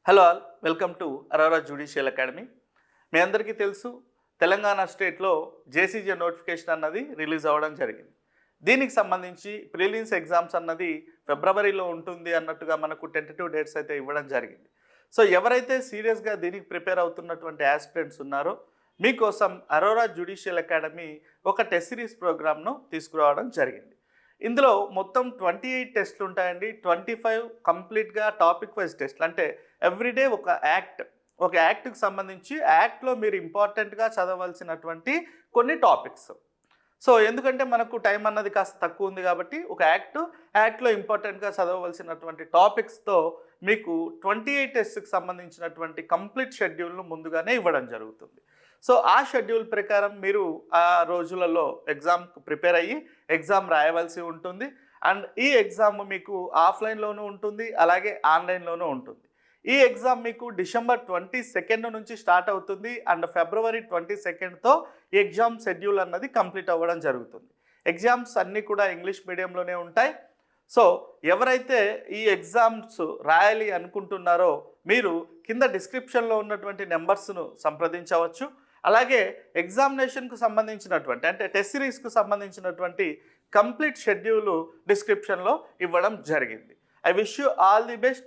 Hello all, welcome to Aurora judicial academy. మీ అందరికీ తెలుసు, తెలంగాణ స్టేట్లో జేసీజే నోటిఫికేషన్ అన్నది రిలీజ్ అవ్వడం జరిగింది. దీనికి సంబంధించి ప్రిలిమ్స్ ఎగ్జామ్స్ అన్నది ఫిబ్రవరిలో ఉంటుంది అన్నట్టుగా మనకు టెంటేటివ్ డేట్స్ అయితే ఇవ్వడం జరిగింది. సో ఎవరైతే సీరియస్గా దీనికి ప్రిపేర్ అవుతున్నటువంటి ఆస్పిరెంట్స్ ఉన్నారో మీకోసం అరోరా జ్యుడిషియల్ అకాడమీ ఒక టెస్ట్ సిరీస్ ప్రోగ్రామ్ను తీసుకురావడం జరిగింది. ఇందులో మొత్తం 28 టెస్ట్లు ఉంటాయండి. 25 కంప్లీట్గా టాపిక్ వైజ్ టెస్ట్లు, అంటే ఎవ్రీడే ఒక యాక్ట్కి సంబంధించి యాక్ట్లో మీరు ఇంపార్టెంట్గా చదవలసినటువంటి కొన్ని టాపిక్స్. సో ఎందుకంటే మనకు టైం అన్నది కాస్త తక్కువ ఉంది కాబట్టి ఒక యాక్ట్లో ఇంపార్టెంట్గా చదవవలసినటువంటి టాపిక్స్తో మీకు 28 టెస్ట్కి సంబంధించినటువంటి కంప్లీట్ షెడ్యూల్ను ముందుగానే ఇవ్వడం జరుగుతుంది. సో ఆ షెడ్యూల్ ప్రకారం మీరు ఆ రోజులలో ఎగ్జామ్కి ప్రిపేర్ అయ్యి ఎగ్జామ్ రాయవలసి ఉంటుంది. అండ్ ఈ ఎగ్జామ్ మీకు ఆఫ్లైన్లోనూ ఉంటుంది, అలాగే ఆన్లైన్లోనూ ఉంటుంది. ఈ ఎగ్జామ్ మీకు డిసెంబర్ 22 నుంచి స్టార్ట్ అవుతుంది అండ్ ఫిబ్రవరి 22తో ఈ ఎగ్జామ్ షెడ్యూల్ అన్నది కంప్లీట్ అవ్వడం జరుగుతుంది. ఎగ్జామ్స్ అన్నీ కూడా ఇంగ్లీష్ మీడియంలోనే ఉంటాయి. సో ఎవరైతే ఈ ఎగ్జామ్స్ రాయాలి అనుకుంటున్నారో మీరు కింద డిస్క్రిప్షన్లో ఉన్నటువంటి నెంబర్స్ను సంప్రదించవచ్చు. అలాగే ఎగ్జామినేషన్కు సంబంధించినటువంటి, అంటే టెస్ట్ సిరీస్కు సంబంధించినటువంటి కంప్లీట్ షెడ్యూల్ డిస్క్రిప్షన్లో ఇవ్వడం జరిగింది. I wish you all the best.